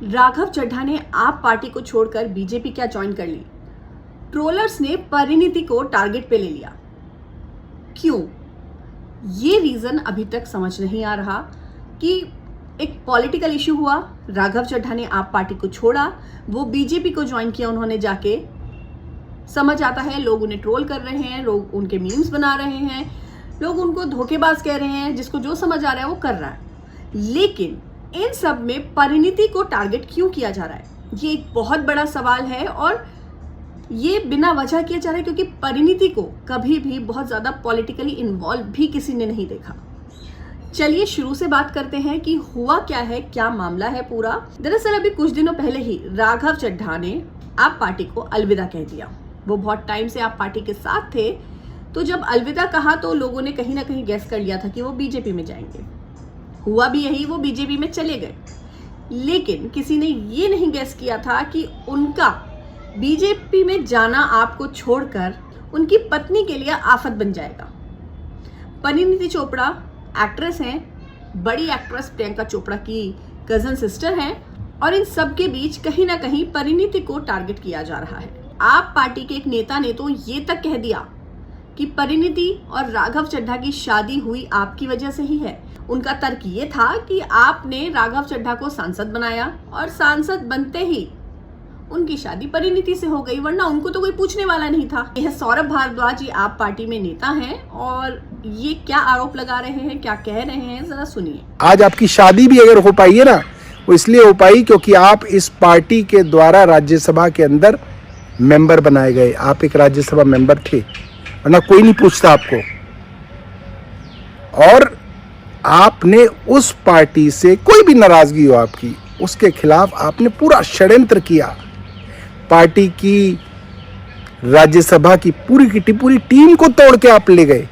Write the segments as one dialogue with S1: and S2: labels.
S1: राघव चड्ढा ने आप पार्टी को छोड़कर बीजेपी क्या ज्वाइन कर ली? ट्रोलर्स ने परिणीति को टारगेट पे ले लिया। क्यों? ये रीजन अभी तक समझ नहीं आ रहा कि एक पॉलिटिकल इश्यू हुआ, राघव चड्ढा ने आप पार्टी को छोड़ा, वो बीजेपी को ज्वाइन किया उन्होंने जाके। समझ आता है लोग उन्हें ट्रोल कर रहे हैं, लोग उनके मीम्स बना रहे हैं, लोग उनको धोखेबाज कह रहे हैं, जिसको जो समझ आ रहा है वो कर रहा है। लेकिन इन सब में परिणीति को टारगेट क्यों किया जा रहा है? ये एक बहुत बड़ा सवाल है और ये बिना वजह किया जा रहा है क्योंकि परिणीति को कभी भी बहुत ज्यादा पॉलिटिकली इन्वॉल्व भी किसी ने नहीं देखा। चलिए शुरू से बात करते हैं कि हुआ क्या है, क्या मामला है पूरा। दरअसल अभी कुछ दिनों पहले ही राघव चड्ढा ने आप पार्टी को अलविदा कह दिया। वो बहुत टाइम से आप पार्टी के साथ थे, तो जब अलविदा कहा तो लोगों ने कहीं ना कहीं गैस कर लिया था कि वो बीजेपी में जाएंगे। हुआ भी यही, वो बीजेपी में चले गए। लेकिन किसी ने ये नहीं गैस किया था कि उनका बीजेपी में जाना आपको छोड़कर उनकी पत्नी के लिए आफत बन जाएगा। परिणीति चोपड़ा एक्ट्रेस हैं, बड़ी एक्ट्रेस प्रियंका चोपड़ा की कजन सिस्टर हैं, और इन सब के बीच कहीं ना कहीं परिणीति को टारगेट किया जा रहा है। आप पार्टी के एक नेता ने तो ये तक कह दिया कि परिणीति और राघव चड्ढा की शादी हुई आपकी वजह से ही है। उनका तर्क ये था कि आपने राघव चड्ढा को सांसद बनाया और सांसद बनते ही उनकी शादी परिणीति से हो गई, वरना उनको तो कोई पूछने वाला नहीं था। यह सौरभ भारद्वाज, ये आप पार्टी में नेता हैं और ये क्या आरोप लगा रहे हैं, क्या कह रहे हैं, जरा सुनिए।
S2: आज आपकी शादी भी अगर हो पाई है ना, वो इसलिए हो पाई क्योंकि आप इस पार्टी के द्वारा राज्यसभा के अंदर मेंबर बनाए गए। आप एक राज्यसभा मेंबर थे, वरना कोई नहीं पूछता आपको। और आपने उस पार्टी से कोई भी नाराजगी हो आपकी, उसके खिलाफ आपने पूरा षड्यंत्र किया। पार्टी की राज्यसभा की पूरी टीम को तोड़ के आप ले गए।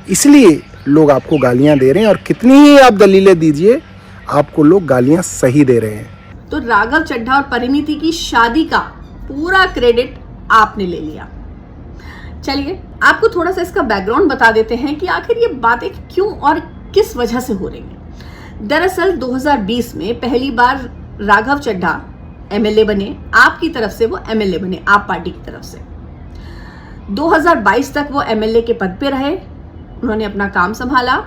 S2: इसलिए लोग आपको गालियां दे रहे हैं, और कितनी ही आप दलीलें दीजिए, आपको लोग गालियां सही दे रहे हैं।
S1: तो राघव चड्ढा और परिणीति की शादी का पूरा क्रेडिट आपने ले लिया। चलिए आपको थोड़ा सा इसका बैकग्राउंड बता देते हैं कि आखिर ये बातें क्यों और किस वजह से हो रही हैं। दरअसल 2020 में पहली बार राघव चड्ढा एमएलए बने, आपकी तरफ से वो एमएलए बने, आप पार्टी की तरफ से। 2022 तक वो एमएलए के पद पे रहे, उन्होंने अपना काम संभाला।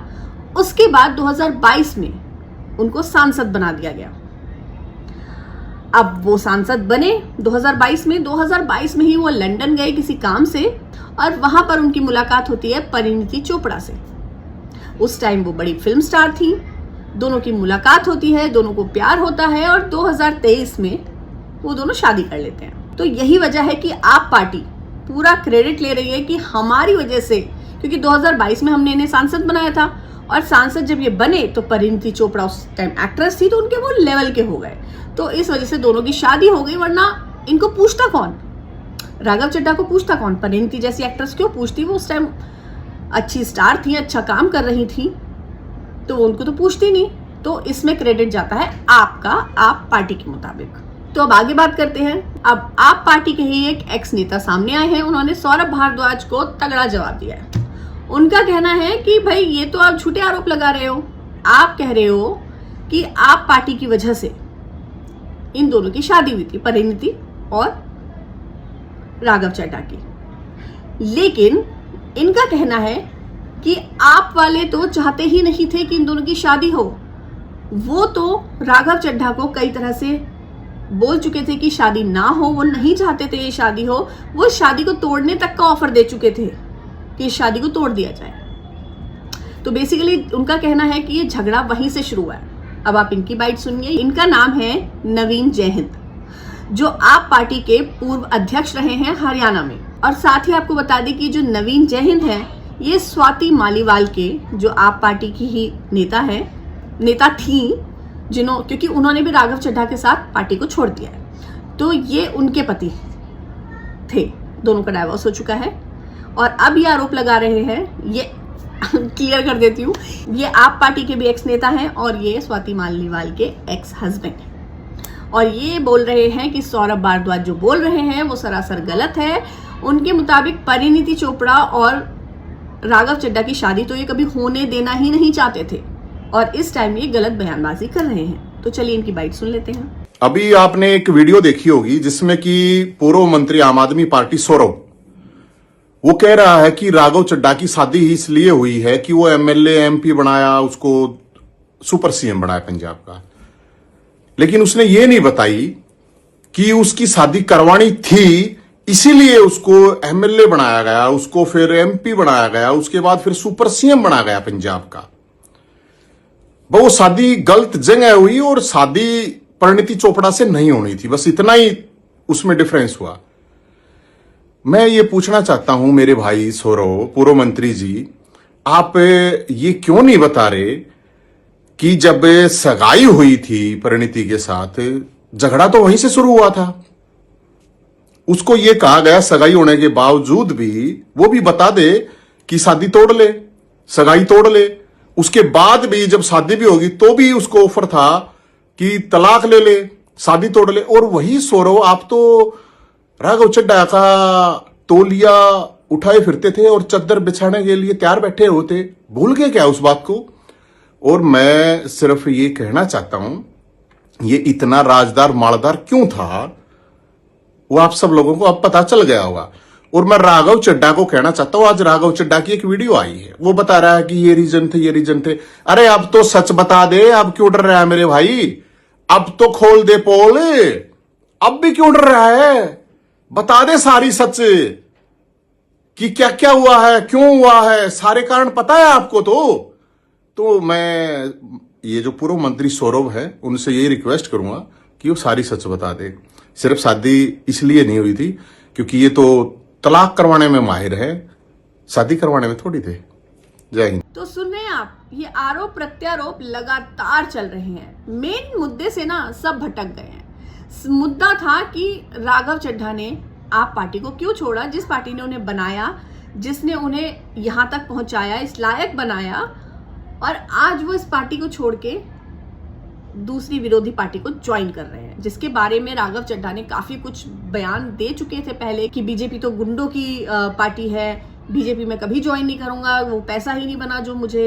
S1: उसके बाद 2022 में उनको सांसद बना दिया गया। अब वो सांसद बने 2022 में ही वो लंदन गए किसी काम से, और वहां पर उनकी मुलाकात होती है परिणीति चोपड़ा से। उस टाइम वो बड़ी फिल्म स्टार थी, दोनों की मुलाकात होती है, दोनों को प्यार होता है, और 2023 में वो दोनों शादी कर लेते हैं। तो यही वजह है कि आप पार्टी पूरा क्रेडिट ले रही है कि हमारी वजह से, क्योंकि 2022 में हमने इन्हें सांसद बनाया था, और सांसद जब ये बने तो परिणीति चोपड़ा उस टाइम एक्ट्रेस थी, तो उनके वो लेवल के हो गए, तो इस वजह से दोनों की शादी हो गई। वरना इनको पूछता कौन? राघव चड्ढा को पूछता कौन? परिणीति जैसी एक्ट्रेस क्यों पूछती? वो उस टाइम अच्छी स्टार थी, अच्छा काम कर रही थी, तो उनको तो पूछती नहीं। तो इसमें क्रेडिट जाता है आपका, आप पार्टी के मुताबिक। तो अब आगे बात करते हैं। अब आप पार्टी के ही एक एक्स नेता सामने आए हैं, उन्होंने सौरभ भारद्वाज को तगड़ा जवाब दिया है। उनका कहना है कि भाई ये तो आप झूठे आरोप लगा रहे हो, आप कह रहे हो कि आप पार्टी की वजह से इन दोनों की शादी हुई थी, परिणीति और राघव चड्ढा की। लेकिन इनका कहना है कि आप वाले तो चाहते ही नहीं थे कि इन दोनों की शादी हो। वो तो राघव चड्ढा को कई तरह से बोल चुके थे कि शादी ना हो, वो नहीं चाहते थे ये शादी हो, वो शादी को तोड़ने तक का ऑफर दे चुके थे कि इस शादी को तोड़ दिया जाए। तो बेसिकली उनका कहना है कि ये झगड़ा वहीं से शुरू हुआ है। अब आप इनकी बाइट सुनिए। इनका नाम है नवीन जयहिंद, जो आप पार्टी के पूर्व अध्यक्ष रहे हैं हरियाणा में। और साथ ही आपको बता दें कि जो नवीन जयहिंद है, ये स्वाति मालीवाल के, जो आप पार्टी की ही नेता थी, क्योंकि उन्होंने भी राघव चड्ढा के साथ पार्टी को छोड़ दिया है, तो ये उनके पति थे। दोनों का डाइवोर्स हो चुका है, और अब ये आरोप लगा रहे हैं, ये क्लियर कर देती हूँ, ये आप पार्टी के भी एक्स नेता हैं और ये स्वाति मालीवाल के एक्स हस्बैंड हैं। और ये बोल रहे हैं कि सौरभ भारद्वाज जो बोल रहे हैं वो सरासर गलत है। उनके मुताबिक परिणीति चोपड़ा और राघव चड्ढा की शादी तो ये कभी होने देना ही नहीं चाहते थे, और इस टाइम ये गलत बयानबाजी कर रहे हैं। तो चलिए इनकी बाइट सुन लेते हैं।
S3: अभी आपने एक वीडियो देखी होगी जिसमें कि पूर्व मंत्री आम आदमी पार्टी सौरभ वो कह रहा है कि राघव चड्ढा की शादी ही इसलिए हुई है कि वो एमएलए एमपी बनाया, उसको सुपर सीएम बनाया पंजाब का। लेकिन उसने ये नहीं बताई कि उसकी शादी करवानी थी, इसीलिए उसको एमएलए बनाया गया, उसको फिर एमपी बनाया गया, उसके बाद फिर सुपर सीएम बनाया गया पंजाब का। वो शादी गलत जगह हुई और शादी परिणीति चोपड़ा से नहीं होनी थी, बस इतना ही उसमें डिफरेंस हुआ। मैं ये पूछना चाहता हूं मेरे भाई सौरव, पूर्व मंत्री जी, आप ये क्यों नहीं बता रहे कि जब सगाई हुई थी परिणीति के साथ, झगड़ा तो वहीं से शुरू हुआ था। उसको ये कहा गया सगाई होने के बावजूद भी वो भी बता दे कि शादी तोड़ ले, सगाई तोड़ ले। उसके बाद भी जब शादी भी होगी तो भी उसको ऑफर था कि तलाक ले ले, शादी तोड़ ले। और वही सौरव, आप तो राघव चड्ढा का तौलिया उठाए फिरते थे और चद्दर बिछाने के लिए तैयार बैठे होते, भूल गए क्या उस बात को? और मैं सिर्फ ये कहना चाहता हूं, ये इतना राजदार मालदार क्यों था वो आप सब लोगों को अब पता चल गया होगा। और मैं राघव चड्ढा को कहना चाहता हूं, आज राघव चड्ढा की एक वीडियो आई है, वो बता रहा है कि ये रीजन थे, ये रीजन थे। अरे अब तो सच बता दे, अब क्यों डर रहा है मेरे भाई? अब तो खोल दे पोल, अब भी क्यों डर रहा है? बता दे सारी सच कि क्या क्या हुआ है, क्यों हुआ है, सारे कारण पता है आपको। तो मैं ये जो पूर्व मंत्री सौरभ है उनसे यही रिक्वेस्ट करूंगा कि वो सारी सच बता दे। सिर्फ शादी इसलिए नहीं हुई थी क्योंकि ये तो तलाक करवाने में माहिर है, शादी करवाने में थोड़ी थे। जय हिंद।
S1: तो सुन रहे हैं आप, ये आरोप प्रत्यारोप लगातार चल रहे हैं। मेन मुद्दे से ना सब भटक गए हैं। मुद्दा था कि राघव चड्ढा ने आप पार्टी को क्यों छोड़ा, जिस पार्टी ने उन्हें बनाया, जिसने उन्हें यहां तक पहुंचाया, इस लायक बनाया, और आज वो इस पार्टी को छोड़ के दूसरी विरोधी पार्टी को ज्वाइन कर रहे हैं, जिसके बारे में राघव चड्ढा ने काफी कुछ बयान दे चुके थे पहले कि बीजेपी तो गुंडों की पार्टी है, बीजेपी में कभी ज्वाइन नहीं करूंगा, वो पैसा ही नहीं बना जो मुझे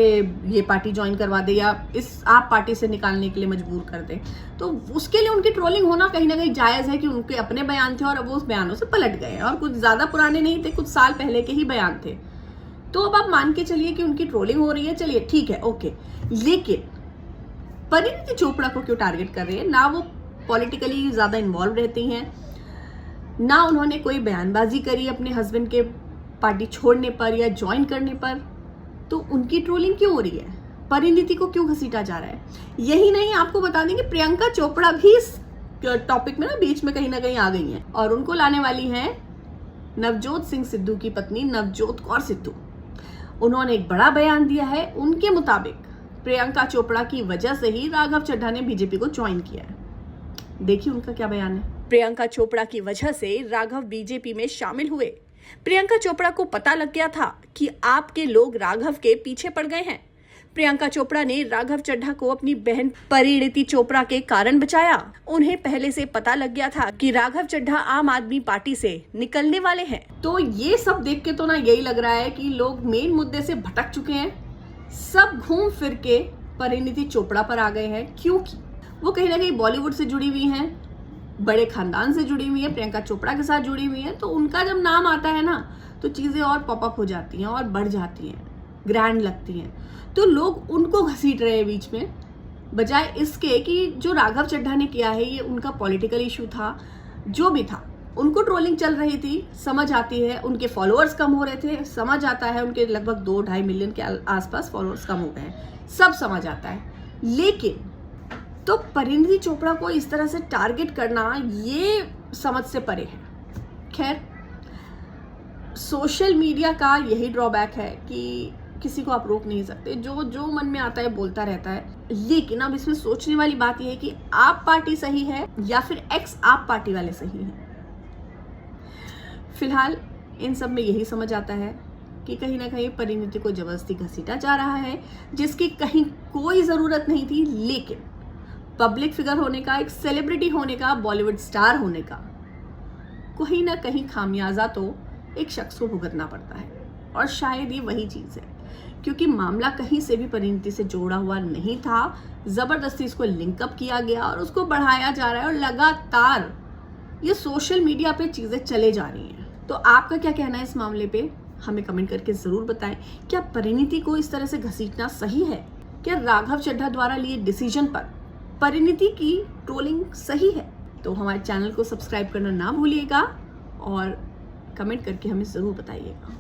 S1: ये पार्टी ज्वाइन करवा दे या इस आप पार्टी से निकालने के लिए मजबूर कर दे। तो उसके लिए उनकी ट्रोलिंग होना कहीं ना कहीं जायज है कि उनके अपने बयान थे और अब वो उस बयानों से पलट गए हैं, और कुछ ज्यादा पुराने नहीं थे, कुछ साल पहले के ही बयान थे। तो अब आप मान के चलिए कि उनकी ट्रोलिंग हो रही है, चलिए ठीक है, ओके। लेकिन परिणीति चोपड़ा को क्यों टारगेट कर रही है? ना वो पॉलिटिकली ज्यादा इन्वॉल्व रहती हैं, ना उन्होंने कोई बयानबाजी करी अपने हस्बैंड के पार्टी छोड़ने पर या ज्वाइन करने पर, तो उनकी ट्रोलिंग क्यों हो रही है? परिणीति को क्यों घसीटा जा रहा है? यही नहीं, आपको बता देंगे प्रियंका चोपड़ा भी इस टॉपिक में ना बीच में कहीं ना कहीं आ गई हैं, और उनको लाने वाली हैं नवजोत सिंह सिद्धू की पत्नी नवजोत कौर सिद्धू। उन्होंने एक बड़ा बयान दिया है। उनके मुताबिक प्रियंका चोपड़ा की वजह से ही राघव चड्ढा ने बीजेपी को ज्वाइन किया है। देखिए उनका क्या बयान है। प्रियंका चोपड़ा की वजह से राघव बीजेपी में शामिल हुए। प्रियंका चोपड़ा को पता लग गया था कि आपके लोग राघव के पीछे पड़ गए हैं। प्रियंका चोपड़ा ने राघव चड्ढा को अपनी बहन परिणीति चोपड़ा के कारण बचाया। उन्हें पहले से पता लग गया था कि राघव चड्ढा आम आदमी पार्टी से निकलने वाले हैं। तो ये सब देख के तो ना यही लग रहा है कि लोग मेन मुद्दे से भटक चुके हैं, सब घूम फिर के परिणीति चोपड़ा पर आ गए हैं, क्योंकि वो कहीं ना कहीं बॉलीवुड से जुड़ी हुई हैं, बड़े खानदान से जुड़ी हुई है, प्रियंका चोपड़ा के साथ जुड़ी हुई है। तो उनका जब नाम आता है ना तो चीजें और पॉपअप हो जाती हैं और बढ़ जाती हैं, ग्रैंड लगती हैं। तो लोग उनको घसीट रहे हैं बीच में, बजाय इसके कि जो राघव चड्ढा ने किया है ये उनका पॉलिटिकल इशू था, जो भी था। उनको ट्रोलिंग चल रही थी, समझ आती है, उनके फॉलोअर्स कम हो रहे थे, समझ आता है, उनके लगभग 2-2.5 मिलियन के आसपास फॉलोअर्स कम हो गए हैं, सब समझ आता है। लेकिन तो परिणीति चोपड़ा को इस तरह से टारगेट करना ये समझ से परे है। खैर, सोशल मीडिया का यही ड्रॉबैक है कि किसी को आप रोक नहीं सकते, जो मन में आता है बोलता रहता है। लेकिन अब इसमें सोचने वाली बात यह है कि आप पार्टी सही है या फिर एक्स आप पार्टी वाले सही हैं। फिलहाल इन सब में यही समझ आता है कि कहीं ना कहीं परिणीति को जबरदस्ती घसीटा जा रहा है, जिसकी कहीं कोई जरूरत नहीं थी। लेकिन पब्लिक फिगर होने का, एक सेलिब्रिटी होने का, बॉलीवुड स्टार होने का कहीं ना कहीं खामियाजा तो एक शख्स को भुगतना पड़ता है, और शायद ये वही चीज है। क्योंकि मामला कहीं से भी परिणीति से जोड़ा हुआ नहीं था। जबरदस्ती इसको लिंकअप किया गया और उसको बढ़ाया जा रहा है और लगातार ये सोशल मीडिया पे चीजें चले जा रही हैं। तो आपका क्या कहना है इस मामले पे, हमें कमेंट करके जरूर बताएं। क्या परिणीति को इस तरह से घसीटना सही है? क्या राघव चड्ढा द्वारा लिए डिसीजन पर परिणीति की ट्रोलिंग सही है? तो हमारे चैनल को सब्सक्राइब करना ना भूलिएगा और कमेंट करके हमें जरूर बताइएगा।